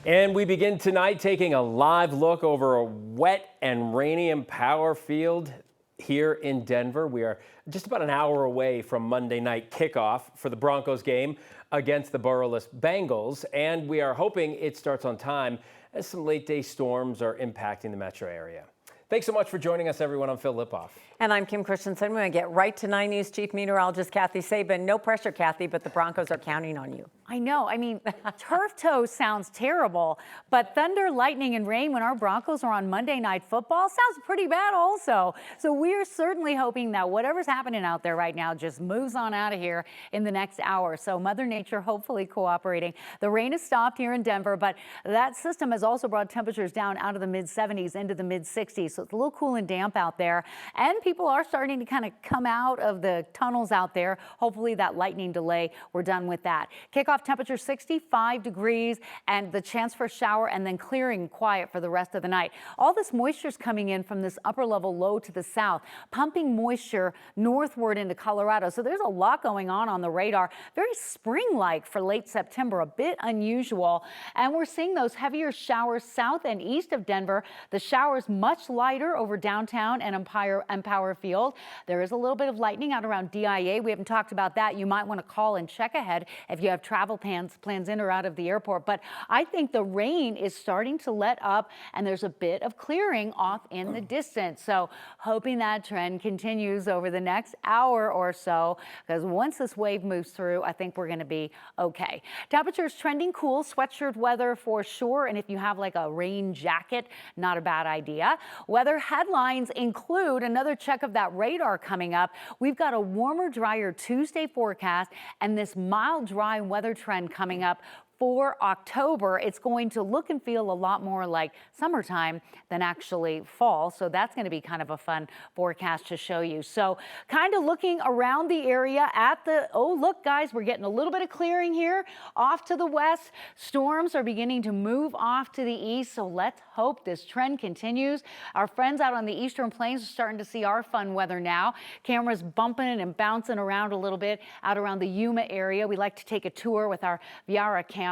And we begin tonight taking a live look over a wet and rainy Empower Field here in Denver. We are just about an hour away from Monday night kickoff for the Broncos game against the Boroughless Bengals, and we are hoping it starts on time as some late-day storms are impacting the metro area. Thanks so much for joining us, everyone. I'm Phil Lipoff. And I'm Kim Christensen. We're going to get right to 9 News Chief Meteorologist Kathy Sabin. No pressure, Kathy, but the Broncos are counting on you. I know. I mean, turf toe sounds terrible, but thunder, lightning, and rain when our Broncos are on Monday Night Football sounds pretty bad also. So we're certainly hoping that whatever's happening out there right now just moves on out of here in the next hour. So Mother Nature hopefully cooperating. The rain has stopped here in Denver, but that system has also brought temperatures down out of the mid-70s into the mid-60s. So it's a little cool and damp out there. And people are starting to kind of come out of the tunnels out there. Hopefully that lightning delay, we're done with that. Kickoff temperature 65 degrees and the chance for a shower and then clearing quiet for the rest of the night. All this moisture is coming in from this upper level low to the south, pumping moisture northward into Colorado. So there's a lot going on the radar. Very spring-like for late September, a bit unusual. And we're seeing those heavier showers south and east of Denver. The showers much lighter over downtown and Empower Field. There is a little bit of lightning out around DIA. We haven't talked about that. You might want to call and check ahead if you have travel plans in or out of the airport. But I think the rain is starting to let up and there's a bit of clearing off in the distance. So hoping that trend continues over the next hour or so, because once this wave moves through, I think we're going to be okay. Temperatures trending cool, sweatshirt weather for sure. And if you have like a rain jacket, not a bad idea. Weather headlines include another check of that radar coming up. We've got a warmer, drier Tuesday forecast and this mild, dry weather trend coming up for October. It's going to look and feel a lot more like summertime than actually fall. So that's going to be kind of a fun forecast to show you. So kind of looking around the area at the, oh, look, guys, we're getting a little bit of clearing here off to the west. Storms are beginning to move off to the east. So let's hope this trend continues. Our friends out on the eastern plains are starting to see our fun weather now. Cameras bumping and bouncing around a little bit out around the Yuma area. We like to take a tour with our Viara camera.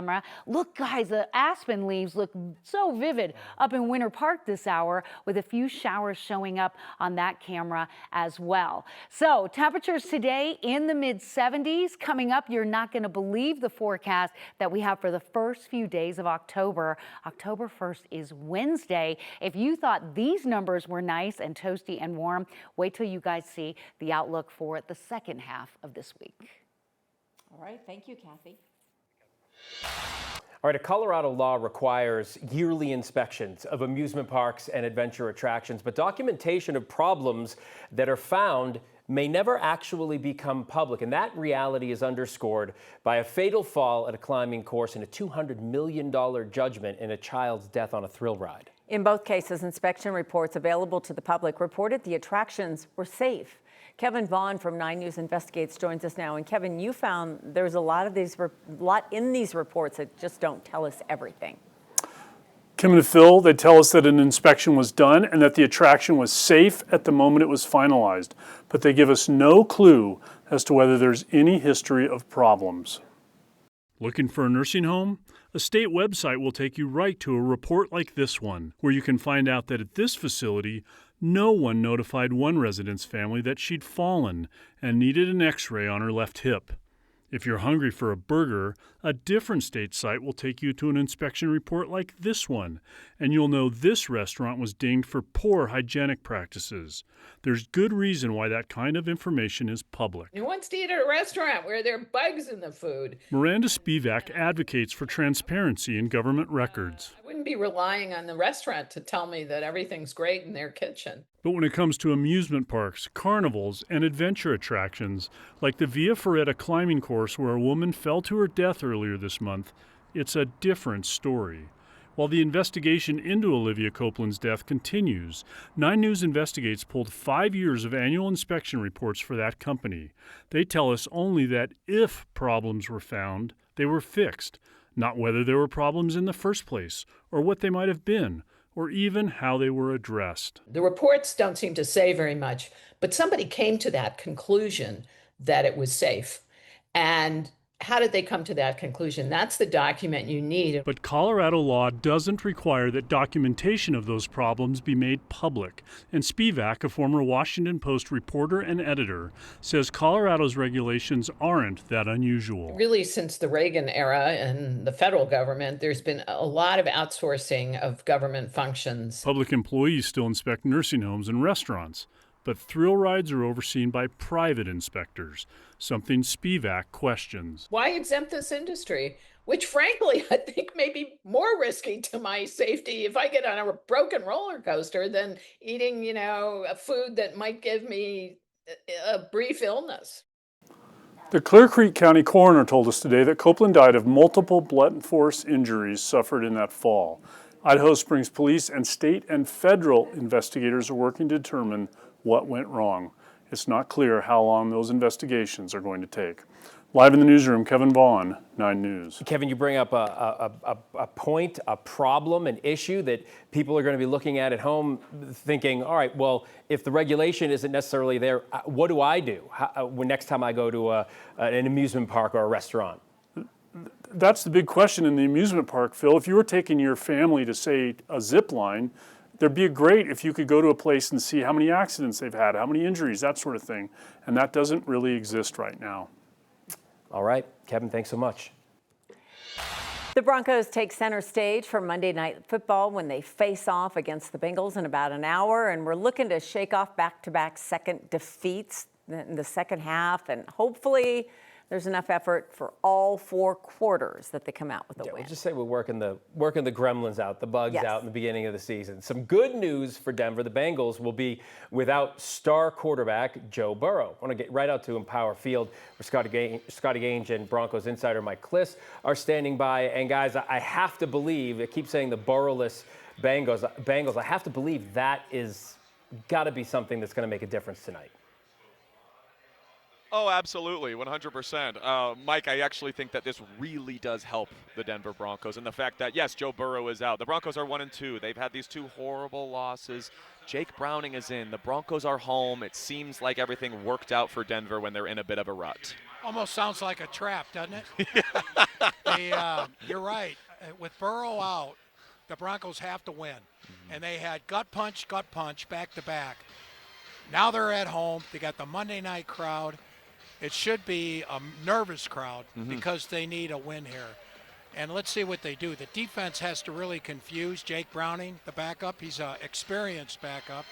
Look, guys, the aspen leaves look so vivid up in Winter Park this hour with a few showers showing up on that camera as well. So temperatures today in the mid-70s. Coming up, you're not going to believe the forecast that we have for the first few days of October. October 1st is Wednesday. If you thought these numbers were nice and toasty and warm, wait till you guys see the outlook for the second half of this week. All right. Thank you, Kathy. All right, a Colorado law requires yearly inspections of amusement parks and adventure attractions, but documentation of problems that are found may never actually become public. And that reality is underscored by a fatal fall at a climbing course and a $200 million judgment in a child's death on a thrill ride. In both cases, inspection reports available to the public reported the attractions were safe. Kevin Vaughn from 9 News Investigates joins us now. And Kevin, you found there's a lot in these reports that just don't tell us everything. Kim and Phil, they tell us that an inspection was done and that the attraction was safe at the moment it was finalized, but they give us no clue as to whether there's any history of problems. Looking for a nursing home? A state website will take you right to a report like this one, where you can find out that at this facility, no one notified one resident's family that she'd fallen and needed an X-ray on her left hip. If you're hungry for a burger, a different state site will take you to an inspection report like this one, and you'll know this restaurant was dinged for poor hygienic practices. There's good reason why that kind of information is public. Who wants to eat at a restaurant where there are bugs in the food? Miranda Spivak advocates for transparency in government records. I wouldn't be relying on the restaurant to tell me that everything's great in their kitchen. But when it comes to amusement parks, carnivals, and adventure attractions, like the Via Ferrata climbing course where a woman fell to her death earlier this month, it's a different story. While the investigation into Olivia Copeland's death continues, 9 News Investigates pulled 5 years of annual inspection reports for that company. They tell us only that if problems were found, they were fixed, not whether there were problems in the first place, or what they might have been, or even how they were addressed. The reports don't seem to say very much, but somebody came to that conclusion that it was safe. And How did they come to that conclusion? That's the document you need. But Colorado law doesn't require that documentation of those problems be made public. And Spivak, a former Washington Post reporter and editor, says Colorado's regulations aren't that unusual. Really, since the Reagan era and the federal government, there's been a lot of outsourcing of government functions. Public employees still inspect nursing homes and restaurants, but thrill rides are overseen by private inspectors, something Spivak questions. Why exempt this industry? Which, frankly, I think may be more risky to my safety if I get on a broken roller coaster than eating, a food that might give me a brief illness. The Clear Creek County coroner told us today that Copeland died of multiple blunt force injuries suffered in that fall. Idaho Springs police and state and federal investigators are working to determine what went wrong. It's not clear how long those investigations are going to take. Live in the newsroom, Kevin Vaughn, 9 News. Kevin, you bring up a point, a problem, an issue that people are going to be looking at home thinking, all right, well, if the regulation isn't necessarily there, what do I do when next time I go to an amusement park or a restaurant? That's the big question in the amusement park, Phil. If you were taking your family to, say, a zip line, there'd be great if you could go to a place and see how many accidents they've had, how many injuries, that sort of thing. And that doesn't really exist right now. All right, Kevin, thanks so much. The Broncos take center stage for Monday Night Football when they face off against the Bengals in about an hour. And we're looking to shake off back-to-back second defeats in the second half. And hopefully there's enough effort for all 4 quarters that they come out with a win. We'll just say we're working the gremlins out, the bugs Yes. out in the beginning of the season. Some good news for Denver. The Bengals will be without star quarterback Joe Burrow. I want to get right out to Empower Field where Scotty Gange and Broncos insider Mike Kliss are standing by. And guys, I have to believe, I keep saying the Burrow-less Bengals, I have to believe that is got to be something that's going to make a difference tonight. Oh, absolutely, 100%. Mike, I actually think that this really does help the Denver Broncos, and the fact that, yes, Joe Burrow is out. The Broncos are 1-2. They've had these 2 horrible losses. Jake Browning is in. The Broncos are home. It seems like everything worked out for Denver when they're in a bit of a rut. Almost sounds like a trap, doesn't it? You're right. With Burrow out, the Broncos have to win. And they had gut punch, back to back. Now they're at home. They got the Monday night crowd. It should be a nervous crowd because they need a win here. And let's see what they do. The defense has to really confuse Jake Browning, the backup. He's an experienced backup.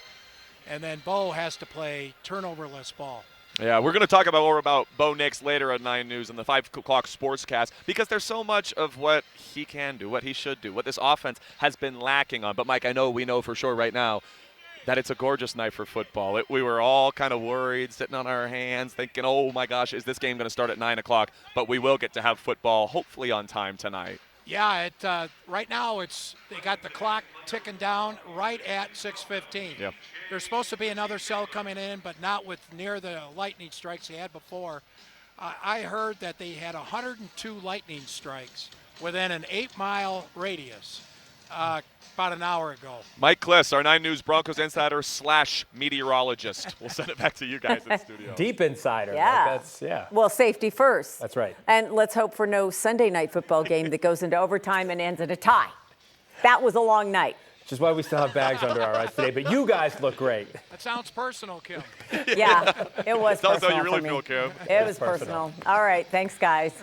And then Bo has to play turnoverless ball. Yeah, we're going to talk more about Bo Nix later at 9 News and the 5 o'clock sportscast because there's so much of what he can do, what he should do, what this offense has been lacking on. But, Mike, we know for sure right now that it's a gorgeous night for football. We were all kind of worried, sitting on our hands, thinking, oh, my gosh, is this game going to start at 9 o'clock? But we will get to have football, hopefully on time tonight. Yeah, right now they got the clock ticking down right at 6:15. Yep. There's supposed to be another cell coming in, but not with near the lightning strikes they had before. I heard that they had 102 lightning strikes within an 8-mile radius about an hour ago. Mike Kliss, our 9 News Broncos insider / meteorologist. We'll send it back to you guys in studio. Deep insider. Yeah. Well, safety first. That's right. And let's hope for no Sunday night football game that goes into overtime and ends in a tie. That was a long night. Which is why we still have bags under our eyes today. But you guys look great. That sounds personal, Kim. Yeah, it was Tell us personal how you really for me. feel, Kim. It was personal. All right, thanks, guys.